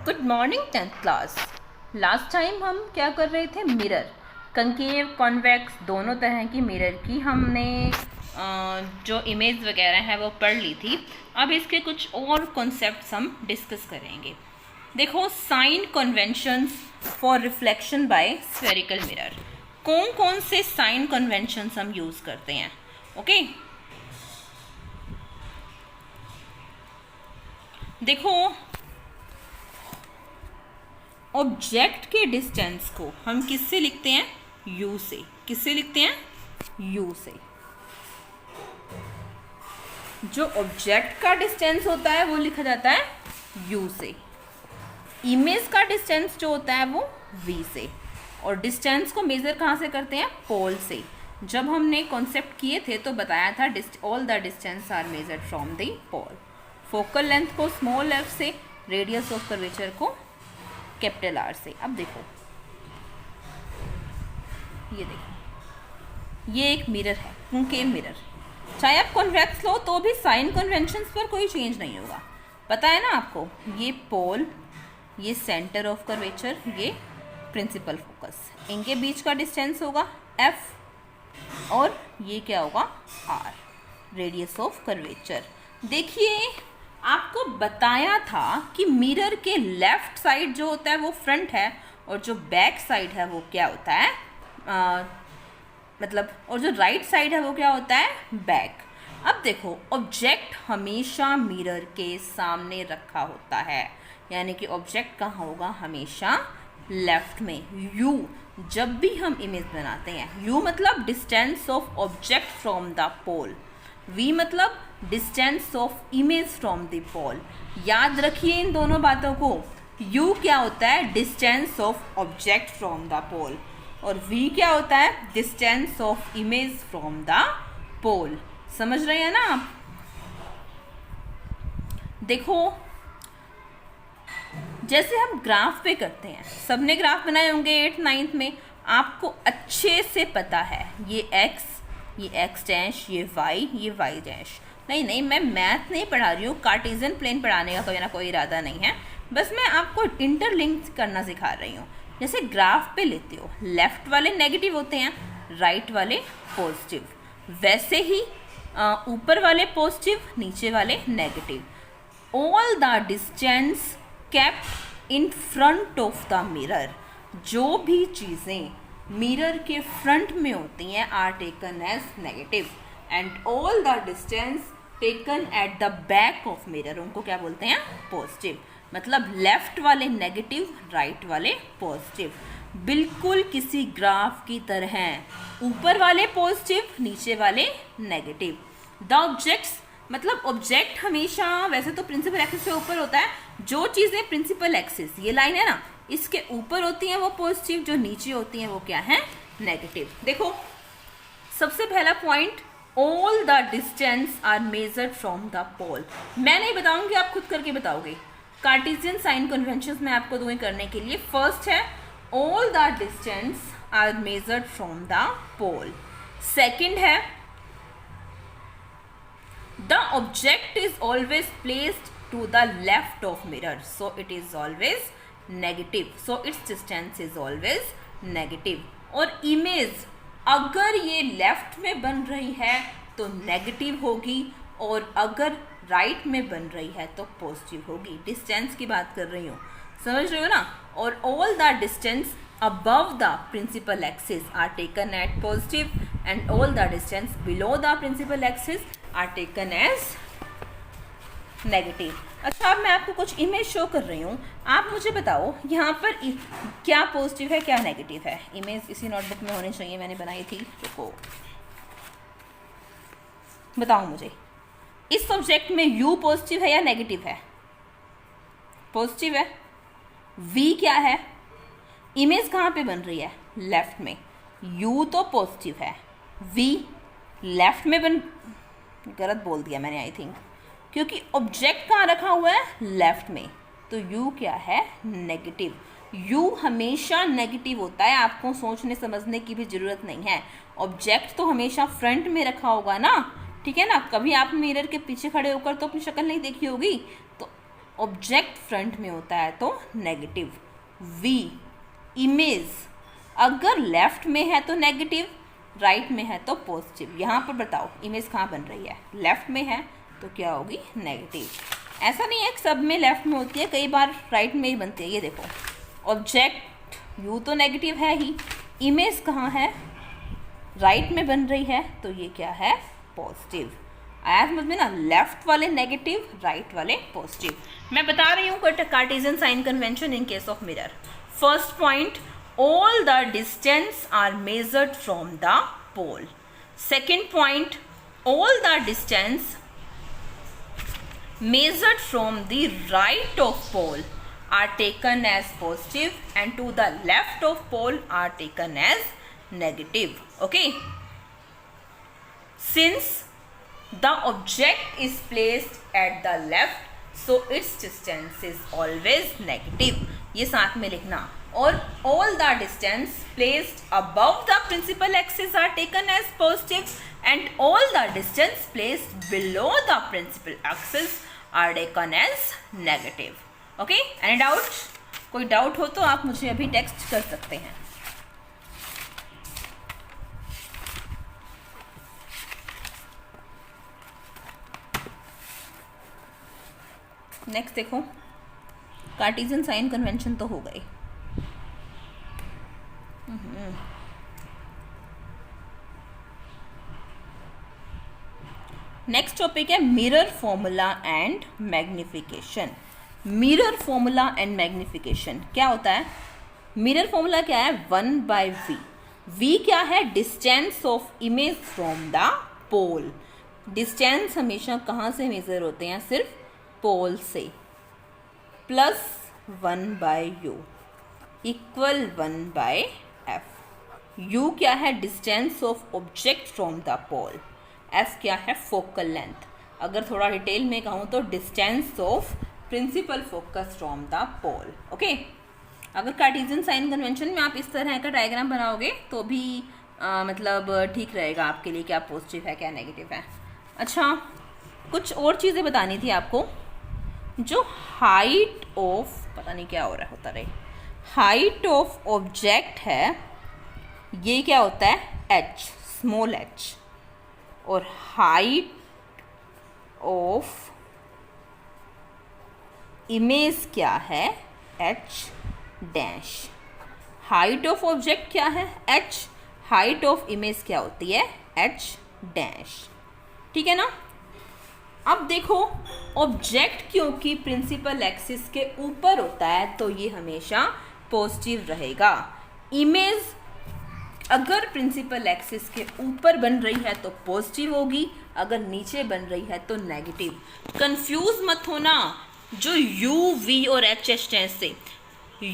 Good morning 10th class. Last time हम क्या कर रहे थे, मिरर, कंकेव कॉन्वेक्स दोनों तरह की मिरर की हमने जो इमेज वगैरह है वो पढ़ ली थी। अब इसके कुछ और कॉन्सेप्ट्स हम डिस्कस करेंगे। देखो, sign conventions for reflection by spherical mirror. कौन कौन से साइन कन्वेंशंस हम यूज़ करते हैं? ओके, देखो, ऑब्जेक्ट के डिस्टेंस को हम किससे लिखते हैं? u से। किससे लिखते हैं? u से। जो ऑब्जेक्ट का डिस्टेंस होता है वो लिखा जाता है u से। इमेज का डिस्टेंस जो होता है वो v से। और डिस्टेंस को मेजर कहाँ से करते हैं? पोल से। जब हमने कॉन्सेप्ट किए थे तो बताया था all the distance are measured from the pole. Focal length को स्मॉल एफ से, रेडियस ऑफ कर्वेचर को कैपिटल आर से। अब देखो, ये देखो, ये एक मिरर है, कंकेव मिरर। चाहे आप कॉन्वेक्स लो तो भी साइन कन्वेंशंस पर कोई चेंज नहीं होगा। पता है ना आपको, ये पोल, ये सेंटर ऑफ कर्वेचर, ये प्रिंसिपल फोकस, इनके बीच का डिस्टेंस होगा एफ और ये क्या होगा? R, radius of curvature. देखिए, आपको बताया था कि मिरर के लेफ्ट साइड जो होता है वो फ्रंट है और जो बैक साइड है वो क्या होता है, और जो राइट साइड है वो क्या होता है? बैक। अब देखो, ऑब्जेक्ट हमेशा मिरर के सामने रखा होता है, यानी कि ऑब्जेक्ट कहाँ होगा? हमेशा लेफ्ट में। यू, जब भी हम इमेज बनाते हैं, यू मतलब distance of object from the pole, V मतलब distance of image from the pole. याद रखिए इन दोनों बातों को। u क्या होता है? Distance of object from the pole, और v क्या होता है? Distance of image from the pole. समझ रहे हैं ना आप? देखो, जैसे हम ग्राफ पे करते हैं, सबने ग्राफ बनाए होंगे 8th 9th में, आपको अच्छे से पता है ये x, ये x डैश, ये y, ये y डैश। नहीं, मैं मैथ नहीं पढ़ा रही हूँ, कार्टेशियन प्लेन पढ़ाने का कोई ना कोई इरादा नहीं है, बस मैं आपको इंटरलिंक करना सिखा रही हूँ। जैसे ग्राफ पे लेते हो, लेफ्ट वाले नेगेटिव होते हैं, राइट वाले पॉजिटिव, वैसे ही ऊपर वाले पॉजिटिव, नीचे वाले negative. All the distance kept in front of the mirror, जो भी चीज़ें मिरर के फ्रंट में होती हैं are taken as negative, and all the distance taken at the back of mirror, उनको क्या बोलते हैं? पॉजिटिव। मतलब लेफ्ट वाले नेगेटिव, राइट वाले पॉजिटिव, बिल्कुल किसी ग्राफ की तरह। ऊपर वाले पॉजिटिव, नीचे वाले नेगेटिव। द ऑब्जेक्ट्स मतलब ऑब्जेक्ट हमेशा, वैसे तो प्रिंसिपल एक्सिस से ऊपर होता है, जो चीज़ें प्रिंसिपल एक्सिस, ये लाइन है ना, इसके ऊपर होती हैं वो पॉजिटिव, जो नीचे होती हैं वो क्या है? नेगेटिव। देखो, सबसे पहला point, all the distance are measured from the pole. मैं नहीं बताऊंगी, आप खुद करके बताओगे। कार्टेशियन साइन कन्वेंशंस मैं आपको दूंगी करने के लिए। फर्स्ट है, all the distance are measured from the pole. Second है, the object is always placed to the left of mirror, so it is always negative, so its distance is always negative. और image अगर ये left में बन रही है तो negative होगी, और अगर राइट में बन रही है तो पॉजिटिव होगी। डिस्टेंस की बात कर रही हूँ, समझ रहे हो ना? और all the distance above the principal axis are taken at positive, and all the distance below the principal axis are taken as negative. अच्छा, अब मैं आपको कुछ इमेज शो कर रही हूँ, आप मुझे बताओ यहाँ पर क्या पॉजिटिव है, क्या नेगेटिव है। इमेज इसी नोटबुक में होनी चाहिए, मैंने बनाई थी। देखो, बताओ मुझे, इस सब्जेक्ट में u पॉजिटिव है या नेगेटिव है? पॉजिटिव है। v क्या है? इमेज कहाँ पे बन रही है? लेफ्ट में। u तो पॉजिटिव है, v लेफ्ट में गलत बोल दिया मैंने आई थिंक, क्योंकि ऑब्जेक्ट कहाँ रखा हुआ है? लेफ्ट में, तो u क्या है? नेगेटिव। u हमेशा नेगेटिव होता है, आपको सोचने समझने की भी ज़रूरत नहीं है। ऑब्जेक्ट तो हमेशा फ्रंट में रखा होगा ना, ठीक है ना? कभी आप मिरर के पीछे खड़े होकर तो अपनी शक्ल नहीं देखी होगी, तो ऑब्जेक्ट फ्रंट में होता है तो नेगेटिव। वी इमेज अगर लेफ्ट में है तो नेगेटिव, राइट में है तो पॉजिटिव। यहाँ पर बताओ इमेज कहाँ बन रही है, लेफ्ट में है तो क्या होगी, नेगेटिव। ऐसा नहीं है कि सब में लेफ्ट में होती है, कई बार राइट में ही बनती है। ये देखो ऑब्जेक्ट यू तो नेगेटिव है ही, इमेज कहाँ है, राइट में बन रही है तो ये क्या है, पॉजिटिव। आया समझ में ना, लेफ्ट वाले नेगेटिव, राइट वाले पॉजिटिव। मैं बता रही हूँ Cartesian sign convention in case of mirror. First point, all the distance are measured from the pole. Second point, all the distance measured from the right of pole are taken as positive and to the left of pole are taken as negative. Okay, since the object is placed at the left, so its distance is always negative. ये साथ में लिखना। और all the distance placed above the principal axis are taken as positive and all the distance placed below the principal axis are taken as negative. Okay, any doubt? कोई doubt हो तो आप मुझे अभी टेक्स्ट कर सकते हैं। नेक्स्ट देखो, कार्टेशियन साइन कन्वेंशन तो हो गई। नेक्स्ट टॉपिक है mirror formula and magnification. Mirror formula and magnification क्या होता है? मिरर फॉर्मूला क्या है? 1/v। v क्या है? Distance of image from the pole. Distance हमेशा कहाँ से मेजर होते हैं? सिर्फ पोल से। Plus 1/u equal 1/f। u क्या है? Distance of object from the pole. f क्या है? Focal length. अगर थोड़ा डिटेल में कहूँ तो distance of principal focus from the pole. Okay, अगर कार्टेशियन साइन कन्वेंशन में आप इस तरह का डायग्राम बनाओगे तो भी मतलब ठीक रहेगा आपके लिए, क्या पॉजिटिव है क्या नेगेटिव है। अच्छा, कुछ और चीज़ें बतानी थी आपको। जो हाइट ऑफ, पता नहीं क्या हो रहा होता रहे, हाइट ऑफ ऑब्जेक्ट है ये क्या होता है? h, small h। और हाइट ऑफ इमेज क्या है? h dash. Height of object क्या है? h। हाइट ऑफ इमेज क्या होती है? h dash. ठीक है ना। अब देखो, ऑब्जेक्ट क्योंकि प्रिंसिपल एक्सिस के ऊपर होता है तो ये हमेशा पॉजिटिव रहेगा। इमेज अगर प्रिंसिपल एक्सिस के ऊपर बन रही है तो पॉजिटिव होगी, अगर नीचे बन रही है तो नेगेटिव। कंफ्यूज मत होना जो u, v और h डिस्टेंस से।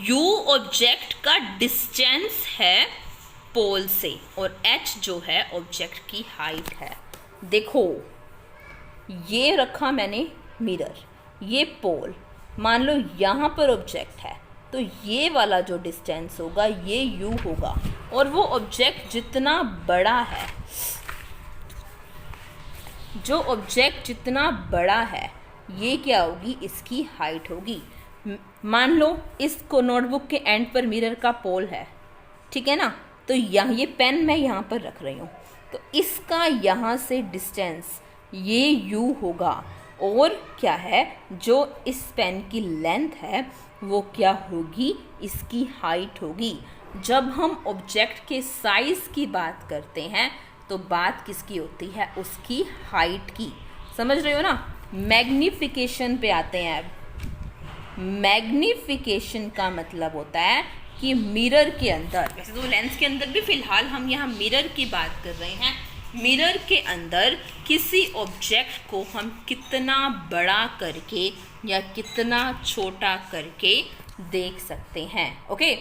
u ऑब्जेक्ट का डिस्टेंस है पोल से और h जो है ऑब्जेक्ट की हाइट है। देखो ये रखा मैंने मिरर, ये पोल, मान लो यहाँ पर ऑब्जेक्ट है तो ये वाला जो डिस्टेंस होगा ये u होगा। और वो ऑब्जेक्ट जितना बड़ा है, जो ऑब्जेक्ट जितना बड़ा है ये क्या होगी? इसकी हाइट होगी। मान लो इसको नोटबुक के एंड पर मिरर का पोल है, ठीक है ना। तो यहाँ ये पेन मैं यहाँ पर रख रही हूँ तो इसका यहाँ से डिस्टेंस ये u होगा। और क्या है, जो इस पेन की लेंथ है वो क्या होगी? इसकी हाइट होगी। जब हम ऑब्जेक्ट के साइज की बात करते हैं तो बात किसकी होती है? उसकी हाइट की। समझ रहे हो ना। मैग्निफिकेशन पे आते हैं अब। मैग्निफिकेशन का मतलब होता है कि मिरर के अंदर, वैसे तो लेंस के अंदर भी फिलहाल हम यहाँ मिरर की बात कर रहे हैं, मिरर के अंदर किसी ऑब्जेक्ट को हम कितना बड़ा करके या कितना छोटा करके देख सकते हैं। ओके,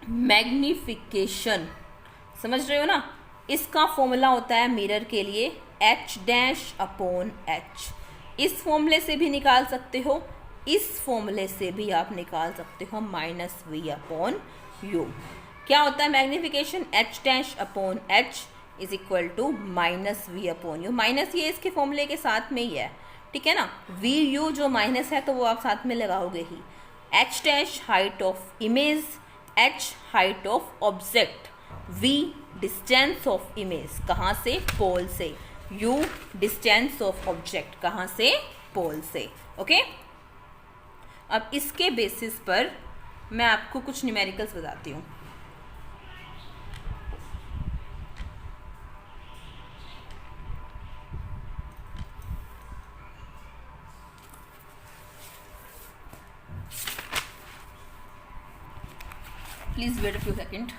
मैग्निफिकेशन समझ रहे हो ना। इसका फॉर्मूला होता है मिरर के लिए h डैश अपॉन h। इस फॉर्मूले से भी निकाल सकते हो, इस फॉर्मूले से भी आप निकाल सकते हो -v अपॉन u। क्या होता है magnification? h dash upon h is equal to -v upon u। Minus ये इसके फॉर्मूले के साथ में ही है, ठीक है ना। वी यू जो माइनस है तो वो आप साथ में लगाओगे ही। H dash height of image, H height of object, V distance of image कहाँ से, पोल से, यू डिस्टेंस ऑफ ऑब्जेक्ट कहाँ से, पोल से। ओके, अब इसके बेसिस पर मैं आपको कुछ न्यूमेरिकल्स बताती हूँ। Please wait a few second.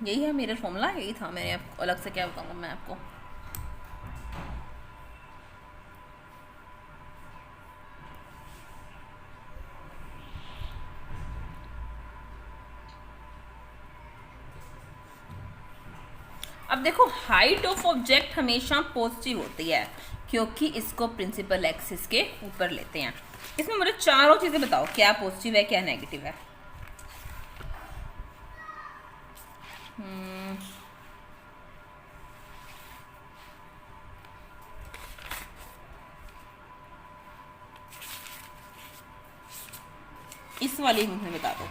यही है मेरा फॉर्मूला, यही था। मैंने आपको अलग से क्या बताऊंगा मैं आपको। अब देखो, हाइट ऑफ ऑब्जेक्ट हमेशा पॉजिटिव होती है क्योंकि इसको प्रिंसिपल एक्सिस के ऊपर लेते हैं। इसमें मुझे चारों चीजें बताओ, क्या पॉजिटिव है, क्या नेगेटिव है। इस वाली मुझे बता दो।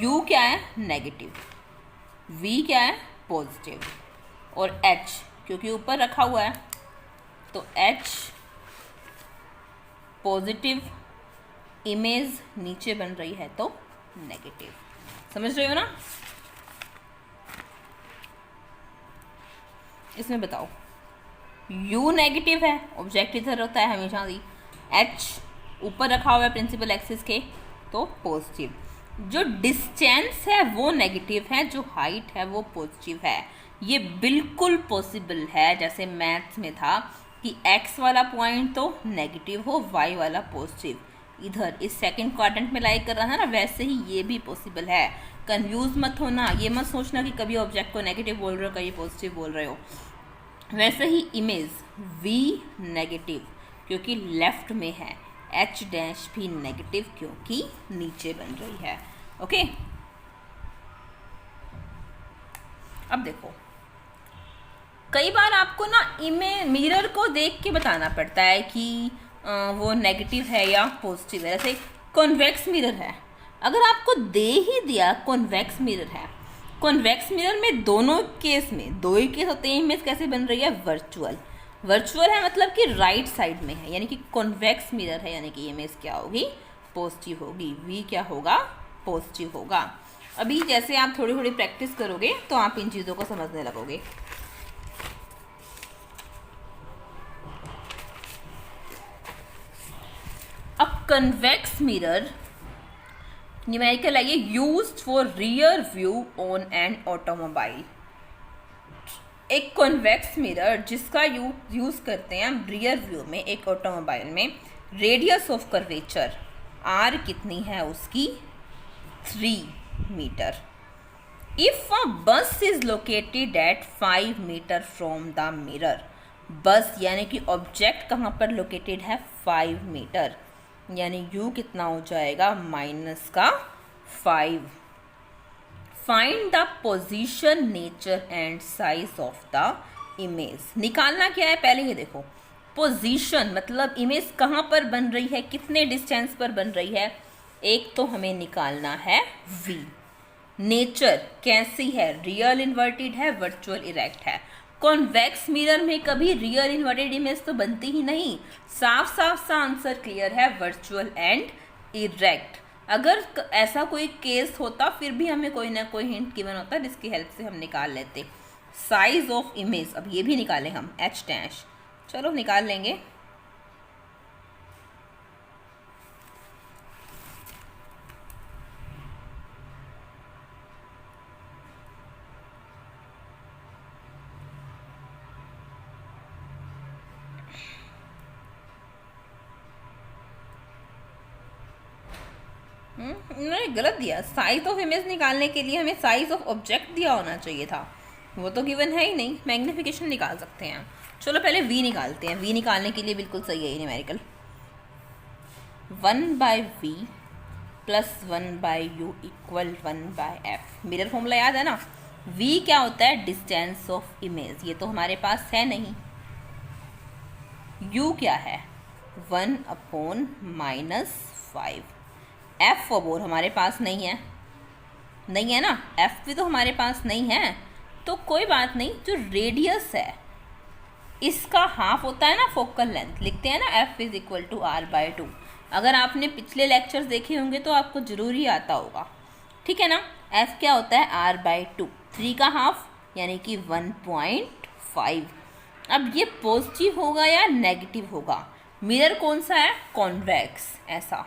u क्या है, नेगेटिव, v क्या है, पॉजिटिव, और h क्योंकि ऊपर रखा हुआ है तो h पॉजिटिव, इमेज नीचे बन रही है तो नेगेटिव। समझ रहे हो ना। इसमें बताओ, u नेगेटिव है, ऑब्जेक्ट इधर होता है हमेशा ही, h ऊपर रखा हुआ है प्रिंसिपल एक्सिस के तो पॉजिटिव, जो डिस्टेंस है वो नेगेटिव है, जो हाइट है वो पॉजिटिव है। ये बिल्कुल पॉसिबल है, जैसे मैथ्स में था कि x वाला पॉइंट तो नेगेटिव हो, y वाला पॉजिटिव, इधर इस सेकंड क्वाड्रेंट में लाई कर रहा था ना, वैसे ही ये भी पॉसिबल है। कंफ्यूज मत होना, ये मत सोचना कि कभी ऑब्जेक्ट को नेगेटिव बोल रहे हो, कभी पॉजिटिव बोल रहे हो। वैसे ही इमेज v नेगेटिव क्योंकि लेफ्ट में है, h डैश भी नेगेटिव क्योंकि नीचे बन रही है। ओके, अब देखो, कई बार आपको ना मिरर को देख के बताना पड़ता है कि वो नेगेटिव है या पॉजिटिव है। जैसे कॉन्वेक्स मिरर है, अगर आपको दे ही दिया कॉन्वेक्स मिरर है, कॉन्वेक्स मिरर में दोनों केस में दो ही केस होते हैं, इमेज कैसे बन रही है, वर्चुअल। वर्चुअल है मतलब कि राइट साइड में है, यानी कि कॉन्वेक्स मिरर है, यानी कि इमेज क्या होगी, पॉजिटिव होगी, v क्या होगा, पॉजिटिव होगा। अभी जैसे आप थोड़ी थोड़ी प्रैक्टिस करोगे तो आप इन चीज़ों को समझने लगोगे। अब कन्वेक्स मिरर न्यूमेरिकल है ये, used for rear view on an automobile. एक कॉन्वेक्स मिरर जिसका यूज करते हैं हम रियर व्यू में एक ऑटोमोबाइल में। रेडियस ऑफ कर्वेचर आर कितनी है उसकी, 3 metre. If a bus is located at 5 meter from the mirror, bus यानी कि ऑब्जेक्ट कहाँ पर लोकेटेड है, 5 मीटर, यानी u कितना हो जाएगा, -5। Find the position, nature and size of the image. निकालना क्या है, पहले ये देखो, पोजीशन मतलब इमेज कहाँ पर बन रही है, कितने डिस्टेंस पर बन रही है, एक तो हमें निकालना है v। नेचर कैसी है, रियल इन्वर्टेड है, वर्चुअल इरेक्ट है। कॉन्वेक्स मिरर में कभी रियल इन्वर्टेड इमेज तो बनती ही नहीं, साफ साफ सा आंसर क्लियर है, वर्चुअल एंड इरेक्ट। अगर ऐसा कोई केस होता फिर भी हमें कोई ना कोई हिंट गिवन होता जिसकी हेल्प से हम निकाल लेते। साइज ऑफ इमेज, अब ये भी निकालें हम, h डैश, चलो निकाल लेंगे। उन्होंने गलत दिया, साइज ऑफ इमेज निकालने के लिए हमें साइज ऑफ ऑब्जेक्ट दिया होना चाहिए था, वो तो गिवन है ही नहीं। मैग्निफिकेशन निकाल सकते हैं, चलो पहले v निकालते हैं। v निकालने के लिए बिल्कुल सही है ये numerical, 1/v plus 1/u equal 1/f। Mirror formula याद है ना, v क्या होता है, डिस्टेंस ऑफ इमेज, ये तो हमारे पास है नहीं। u क्या है, 1/-5। f और हमारे पास नहीं है ना, f भी तो हमारे पास नहीं है, तो कोई बात नहीं। जो रेडियस है इसका हाफ होता है ना फोकल लेंथ, लिखते हैं ना f is equal to r/2। अगर आपने पिछले लेक्चर्स देखे होंगे तो आपको जरूर ही आता होगा, ठीक है ना। f क्या होता है, r/2, 3 का हाफ यानी कि 1.5। अब ये पॉजिटिव होगा या नेगेटिव होगा, मिरर कौन सा है, कॉन्वेक्स, ऐसा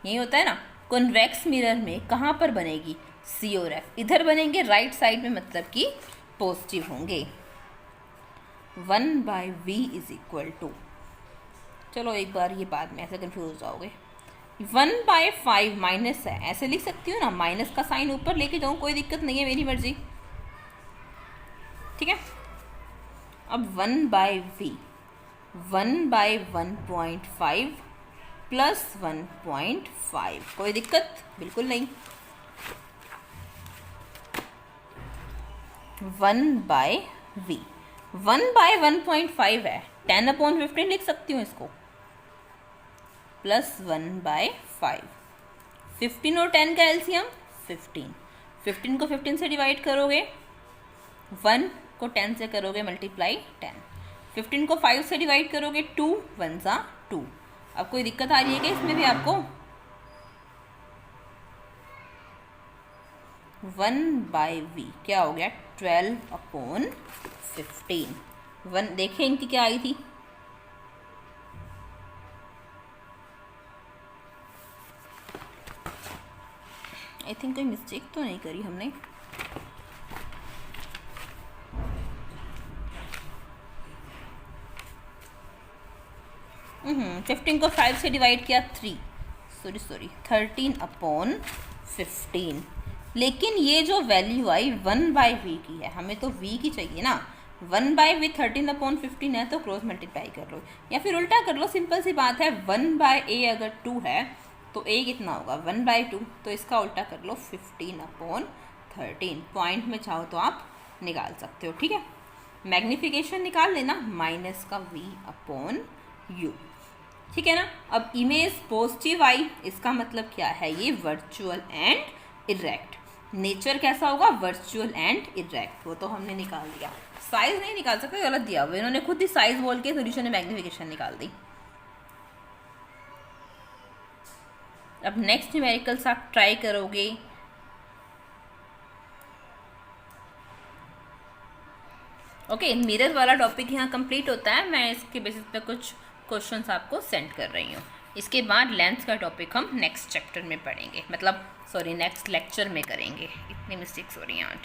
यही होता है ना। कॉन्वेक्स मिरर में कहाँ पर बनेगी, C और F इधर बनेंगे राइट साइड में, मतलब कि पॉजिटिव होंगे। 1/v इज इक्वल टू, चलो एक बार ये बाद में, ऐसे कंफ्यूज हो जाओगे। 1/5 माइनस है, ऐसे लिख सकती हूँ ना, माइनस का साइन ऊपर लेके जाऊँ कोई दिक्कत नहीं है, मेरी मर्जी, ठीक है। अब 1/v 1/1.5 प्लस 1.5, कोई दिक्कत बिल्कुल नहीं। 1/v 1/1.5 है, 10/15 लिख सकती हूँ इसको, प्लस 1/5। 15 और 10 का एलसीएम 15, 15 को 15 से डिवाइड करोगे, 1 को 10 से करोगे मल्टीप्लाई 10, 15 को 5 से डिवाइड करोगे, 2 1 सा 2। अब कोई दिक्कत आ रही है क्या इसमें भी आपको, 1/v क्या हो गया, 12/15। 1 देखें इनकी क्या आई थी, आई थिंक कोई मिस्टेक तो नहीं करी हमने। फिफ्टीन को 5 से डिवाइड किया 3, सॉरी 13/15। लेकिन ये जो वैल्यू आई 1/v की है, हमें तो v की चाहिए ना। 1/v 13/15 है तो क्रॉस मल्टीप्लाई कर लो, या फिर उल्टा कर लो, सिंपल सी बात है। 1/a अगर 2 है तो a कितना होगा, 1/2, तो इसका उल्टा कर लो 15/13। पॉइंट में चाहो तो आप निकाल सकते हो, ठीक है। मैग्निफिकेशन निकाल लेना, माइनस का v/u, ठीक है ना। अब इमेज पॉजिटिव आई, इसका मतलब क्या है, ये वर्चुअल एंड इरेक्ट। नेचर कैसा होगा, वर्चुअल एंड इरेक्ट, वो तो हमने निकाल दिया। साइज नहीं निकाल सकते, गलत दिया हुआ, इन्होंने खुद ही साइज बोल के सोल्यूशन में मैग्निफिकेशन निकाल दी। अब नेक्स्ट न्यूमेरिकल्स आप ट्राई करोगे, ओके। मिरर वाला टॉपिक यहाँ कंप्लीट होता है, मैं इसके बेसिस पे कुछ क्वेश्चंस आपको सेंड कर रही हूँ। इसके बाद लेंस का टॉपिक हम नेक्स्ट चैप्टर में पढ़ेंगे, मतलब सॉरी नेक्स्ट लेक्चर में करेंगे। इतनी मिस्टेक्स हो रही हैं आज।